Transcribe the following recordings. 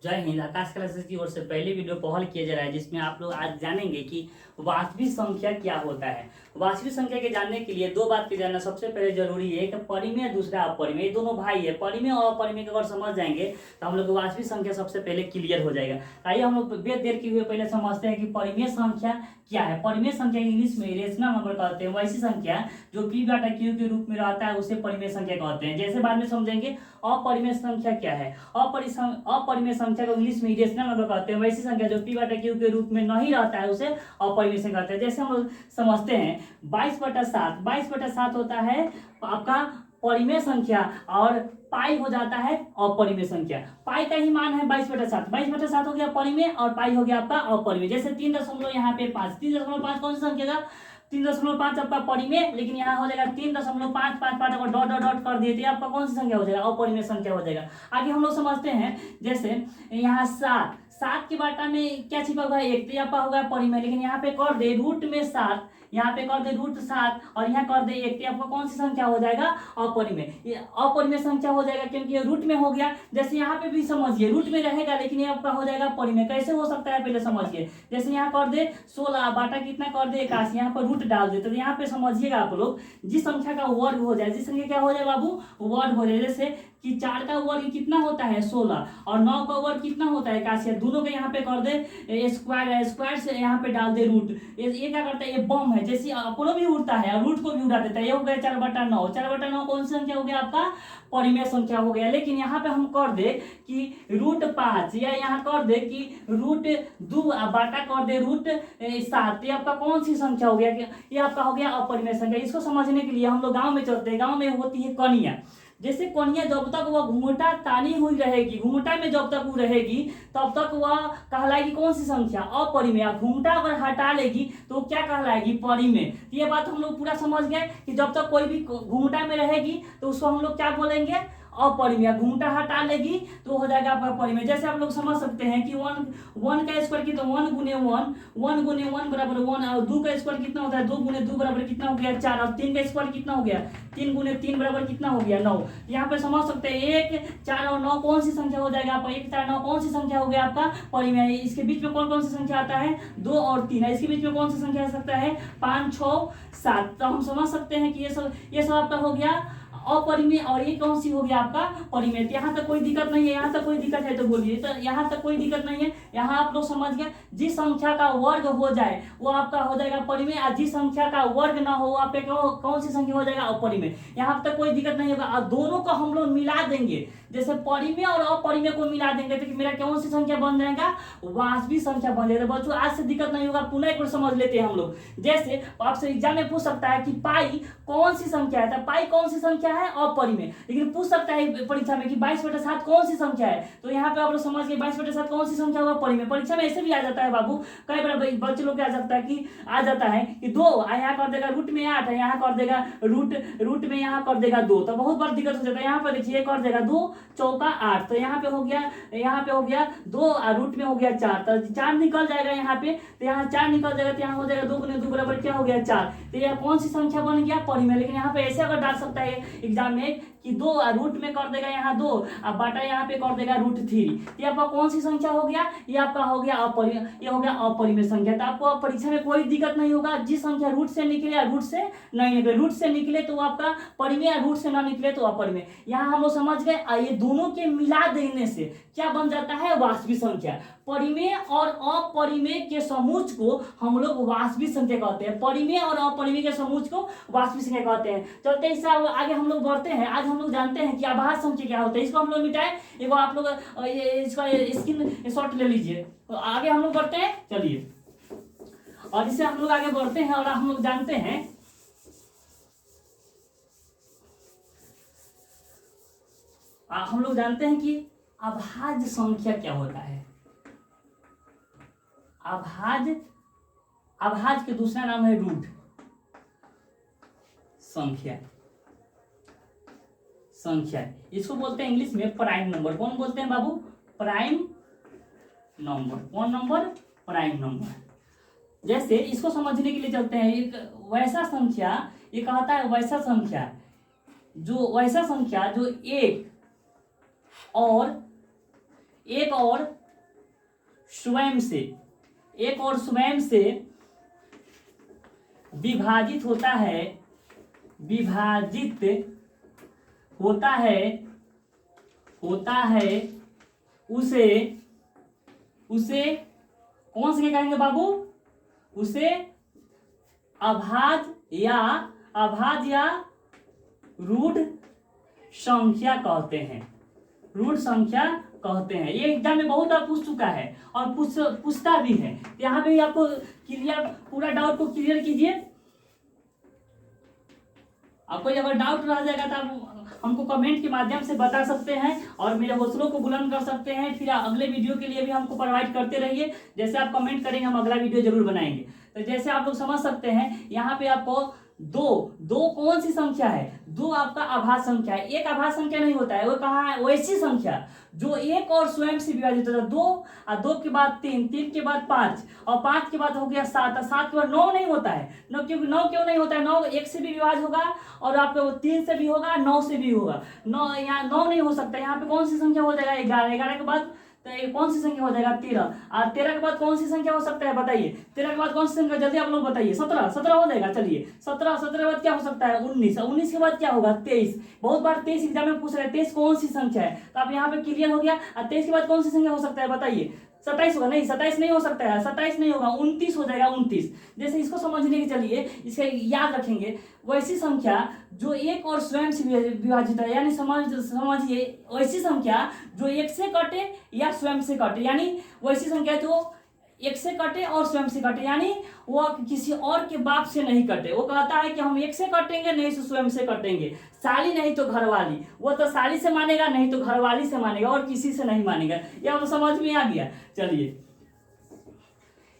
जय हिंद। आकाश क्लासेस की ओर से पहले वीडियो पहल किया जा रहा है जिसमें आप लोग आज जानेंगे कि वास्तविक संख्या क्या होता है। वास्तविक संख्या के जानने के लिए दो बात के जानना सबसे पहले जरूरी है, एक परिमेय दूसरा अपरिमेय। ये दोनों भाई है, परिमेय और अपरिमेय को अगर समझ जाएंगे तो हम लोग को वास्तविक संख्या सबसे पहले क्लियर हो जाएगा। आइए हम लोग बेद देर किए हुए पहले समझते हैं कि परिमेय संख्या क्या है। परिमेय संख्या इंग्लिश में रेशनल नंबर कहते हैं। वैसी संख्या जो p बटा q के रूप में रहता है उसे परिमेय संख्या कहते हैं। जैसे बाद में समझेंगे अपरिमेय संख्या क्या है। अपरिमेय संख्या को इंग्लिश में इरेशनल नंबर कहते हैं। वैसी संख्या जो p बटा q के रूप में नहीं रहता है उसे अपरिमेय संख्या कहते हैं। जैसे हम लोग समझते हैं 22/7। 22/7 होता है आपका परिमेय संख्या और पाई हो जाता है अपरिमेय संख्या। पाई का ही मान है 22/7। 22/7 हो गया परिमेय और पाई हो गया आपका अपरिमेय। जैसे 3 यहाँ पे 5, 3.5 कौन सी संख्या का 3.5 आपका परिमेय, लेकिन यहाँ हो जाएगा 3.55 अगर डॉट डॉट डॉट कर दिए तो आपका कौन सी संख्या हो जाएगा, अपरिमेय संख्या हो जाएगा। आगे हम लोग समझते हैं, जैसे यहाँ 7 के बाटा में क्या छिपा हुआ है, 1, तो आपका होगा परिमेय। लेकिन यहाँ पे कर दे रूट में 7, यहाँ पे कर दे रूट 7 और यहाँ कर दे 1, तो आपका कौन सी संख्या हो जाएगा, अपरिमेय। ये अपरिमेय संख्या हो जाएगा क्योंकि ये रूट में हो गया। जैसे यहाँ पे भी समझिए रूट में रहेगा लेकिन ये आपका हो जाएगा परिमेय। कैसे हो सकता है पहले समझिए। जैसे यहाँ कर दे 16 बाटा कितना कर दे 81, यहाँ पर रूट डाल दे, तो यहाँ पे समझिएगा आप लोग जिस संख्या का वर्ग हो जाए, जिस संख्या क्या हो जाए बाबू, वर्ग हो जाए। जैसे कि 4 का वर्ग कितना होता है 16 और 9 का वर्ग कितना होता है 81, दोनों के यहाँ पे कर दे स्क्वायर, स्क्वायर से यहाँ पे डाल दे रूट। ये क्या करता है, ये बम है, जैसे अपोलो भी उड़ता है और रूट को भी उड़ा देता है। ये हो गया 4/9। 4/9 कौन सी संख्या हो गया आपका, परिमेय संख्या हो गया। लेकिन यहाँ पे हम कर दे कि रूट 5 या यहाँ कर दे कि रूट 2 बाटा कर दे रूट 7, ये आपका कौन सी संख्या हो गया, ये आपका हो गया अपरिमेय संख्या। इसको समझने के लिए हम लोग गाँव में चलते हैं। गाँव में होती है कनिया। जैसे कन्या जब तक वह घूंघटा तानी हुई रहेगी, घूंघटा में जब तक वो रहेगी तब तक वह कहलाएगी कौन सी संख्या, अपरिमेय। घूंघटा अगर हटा लेगी तो क्या कहलाएगी, परिमेय। ये बात हम लोग पूरा समझ गए कि जब तक कोई भी घूंघटा में रहेगी तो उसको हम लोग क्या बोलेंगे, अपरिमेय। घूंघटा हटा लेगी तो हो जाएगा आपका परिमेय। जैसे आप लोग समझ सकते हैं कि 1 का स्क्वायर कितना, 1 गुने 1 बराबर 1, और 2 का स्क्वायर कितना होता है, 2 गुने 2 बराबर कितना हो गया 4, और 3 का स्क्वायर कितना हो गया, 3 गुने 3 बराबर कितना हो गया 9। यहाँ पे समझ सकते हैं 1, 4 और 9 कौन सी संख्या हो जाएगा आपका, 1, 4, 9 कौन सी संख्या हो गया आपका, परिमेय। इसके बीच में कौन कौन सी संख्या आता है, 2 और 3 है। इसके बीच में कौन सी संख्या आ सकता है, 5, 6, 7। तो हम समझ सकते हैं कि ये सब आपका हो गया अपरिमेय और ये कौन सी हो गया आपका, परिमेय। यहाँ तक कोई दिक्कत नहीं है, यहाँ तक कोई दिक्कत है तो बोलिए। तो यहाँ तक कोई दिक्कत नहीं है, यहाँ आप लोग समझ गए। जिस संख्या का वर्ग हो जाए वो आपका हो जाएगा परिमेय, और जिस संख्या का वर्ग ना हो आप कौन सी संख्या हो जाएगा, अपरिमेय। यहाँ तक कोई दिक्कत नहीं होगा। और दोनों को हम लोग मिला देंगे, जैसे परिमेय और अपरिमेय को मिला देंगे तो मेरा कौन सी संख्या बन जाएगा, वास्तविक संख्या बन जाएगा। बच्चों आज से दिक्कत नहीं होगा, पुनः एक बार समझ लेते हैं हम लोग। जैसे आपसे एग्जाम में पूछ सकता है कि पाई कौन सी संख्या है, तो पाई कौन सी संख्या है, अपरिमेय। लेकिन पूछ सकता है परीक्षा में कि 22/7 कौन सी संख्या है, तो यहाँ पे आप लोग समझ गए 22/7 कौन सी संख्या होगा, परिमेय। परीक्षा में ऐसे भी आ जाता है बाबू, कई बार बच्चे लोग आ सकता है कि 2 यहाँ कर देगा रूट में 8 है, यहाँ कर देगा रूट में यहाँ कर देगा 2, तो बहुत बार दिक्कत हो जाता है। यहाँ पर देखिए कर देगा 2 चौका 8, तो यहाँ पे हो गया 2 और रूट में हो गया 4, तो 4 निकल जाएगा यहाँ पे, तो यहाँ 4 निकल जाएगा, तो यहाँ हो जाएगा 2 गुने 2 बराबर क्या हो गया 4, तो यह कौन सी संख्या बन गया, परिमेय। लेकिन यहाँ पे ऐसे अगर डाल सकता है एग्जाम में कि 2 रूट में कर देगा यहाँ 2 और बाटा यहाँ पे कर देगा रूट 3, ये आपका कौन सी संख्या हो गया, ये आपका हो गया अपरिमेय, ये हो गया अपरिमेय संख्या। तो आपको परीक्षा में कोई दिक्कत नहीं होगा। जिस संख्या रूट से निकले या रूट से नहीं निकले, रूट से निकले तो आपका परिमेय, या रूट से ना निकले तो अपरिमेय। यहाँ हम लोग समझ गए। ये दोनों के मिला देने से क्या बन जाता है, वास्तविक संख्या। परिमेय और अपरिमेय के समूह को हम लोग वास्तविक संख्या कहते हैं। परिमेय और अपरिमेय के समूह को वास्तविक संख्या कहते हैं। चलते इससे आगे हम लोग बढ़ते हैं। आज हम लोग जानते हैं कि आभाज्य संख्या क्या होता है। इसको हम लोग मिटाए, एक आप लोग इसका स्क्रीन शॉट ले लीजिए। तो आगे हम लोग बढ़ते हैं, चलिए। और इससे हम लोग आगे बढ़ते हैं और हम लोग जानते हैं कि अभाज्य संख्या क्या होता है। अभाज्य के दूसरा नाम है रूट संख्या। इसको बोलते हैं इंग्लिश में प्राइम नंबर। कौन बोलते हैं बाबू, प्राइम नंबर। कौन नंबर, प्राइम नंबर। जैसे इसको समझने के लिए चलते हैं, एक वैसा संख्या, ये कहता है वैसा संख्या जो 1 और एक और स्वयं से, एक और स्वयं से विभाजित होता है, विभाजित होता है, होता है, उसे, उसे कौन से क्या कहेंगे बाबू? उसे अभाज्य या रूढ़ संख्या कहते हैं, रूढ़ संख्या कहते हैं। ये एग्जाम में बहुत बार पूछ चुका है और पूछता भी है। यहाँ पे आपको क्लियर, पूरा डाउट को क्लियर कीजिए। आपको अगर डाउट रह जाएगा तो आप हमको कमेंट के माध्यम से बता सकते हैं और मेरे हौसलों को बुलंद कर सकते हैं। फिर अगले वीडियो के लिए भी हमको प्रोवाइड करते रहिए। जैसे आप कमेंट करेंगे हम अगला वीडियो जरूर बनाएंगे। तो जैसे आप लोग समझ सकते हैं, यहाँ पे आपको दो कौन सी संख्या है? दो आपका आभाज्य संख्या है। एक आभाज्य संख्या नहीं होता है, वो कहाँ है? वैसी संख्या जो एक और स्वयं से विभाजित होता है। दो और दो के बाद तीन, तीन के बाद पाँच और पाँच के बाद हो गया सात, और सात के बाद नौ नहीं होता है। नौ क्योंकि नौ क्यों नहीं होता है? नौ एक से भी विभाज्य होगा और आपका वो तीन से भी होगा, नौ से भी होगा। नौ, यहाँ नौ नहीं हो सकता। यहाँ पे कौन सी संख्या हो जाएगा? 11। 11 के बाद तो ये कौन सी संख्या हो जाएगा? 13। और 13 के बाद कौन सी संख्या हो सकता है बताइए? 13 के बाद कौन सी संख्या? जल्दी आप लोग बताइए। 17। 17 हो जाएगा। चलिए 17। 17 के बाद क्या हो सकता है? 19। 19 के बाद क्या होगा? 23। बहुत बार 23 एग्जाम में पूछ रहे हैं 23 कौन सी संख्या है, तो आप यहाँ पे क्लियर हो गया। और 23 के बाद कौन सी संख्या हो सकता है बताइए? 27 होगा? नहीं, 27 नहीं हो सकता है। 27 नहीं होगा, 29 हो जाएगा। 29। जैसे इसको समझने के चलिए, इसे याद रखेंगे। वैसी संख्या जो एक और स्वयं से विभाजित है, यानी समझिए वैसी संख्या जो एक से कटे या स्वयं से कटे, यानी वैसी संख्या जो एक से कटे और स्वयं से कटे, यानी वो किसी और के बाप से नहीं कटे। वो कहता है कि हम एक से कटेंगे, नहीं तो स्वयं से कटेंगे। साली नहीं तो घरवाली, वो तो साली से मानेगा, नहीं तो घरवाली से मानेगा, और किसी से नहीं मानेगा। ये आपको समझ में आ गया? चलिए,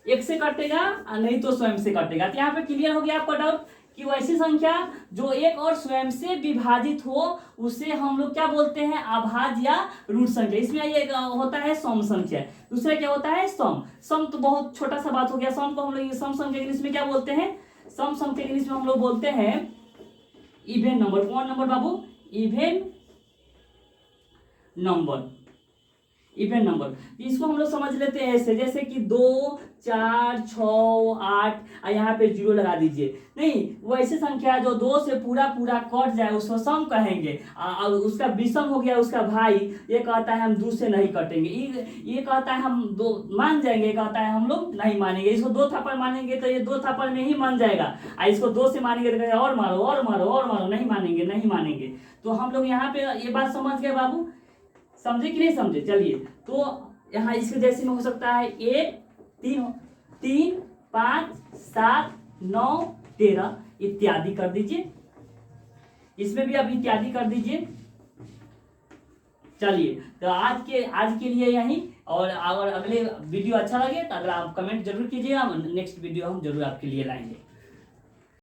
एक से कटेगा और नहीं तो स्वयं से कटेगा। तो यहाँ पे क्लियर हो गया आपका डाउट कि वैसी संख्या जो एक और स्वयं से विभाजित हो उसे हम लोग क्या बोलते हैं? अभाज्य या रूढ़ संख्या। इसमें ये होता है सम संख्या। दूसरा क्या होता है? सम। सम तो बहुत छोटा सा बात हो गया। सम को हम लोग सम संख्या के इंग्लिश में क्या बोलते हैं? सम संख्या के इंग्लिश में हम लोग बोलते हैं इवन नंबर। कौन नंबर बाबू? Even number, even number. इसको हम लोग समझ लेते हैं ऐसे, जैसे कि 2, 4, 6, 8 और यहाँ पे 0 लगा दीजिए। नहीं, वैसी संख्या जो 2 से पूरा पूरा कट जाए उसको सम कहेंगे। और उसका विषम हो गया उसका भाई, ये कहता है हम 2 से नहीं कटेंगे। ये कहता है हम 2 मान जाएंगे, कहता है हम लोग नहीं मानेंगे। इसको 2 थप्पड़ मानेंगे तो ये 2 थप्पड़ में ही मान जाएगा, और इसको 2 से मानेंगे तो कहेगा और मारो और मारो और मारो, नहीं मानेंगे नहीं मानेंगे। तो हम लोग यहाँ पे ये बात समझ गए बाबू? समझे कि नहीं समझे? चलिए, तो यहाँ इसके जैसे में हो सकता है 1, 3, 5, 7, 9, 13 इत्यादि कर दीजिए। इसमें भी आप इत्यादि कर दीजिए। चलिए, तो आज के लिए यही। और अगर अगले वीडियो अच्छा लगे तो अगर आप कमेंट जरूर कीजिएगा, नेक्स्ट वीडियो हम जरूर आपके लिए लाएंगे।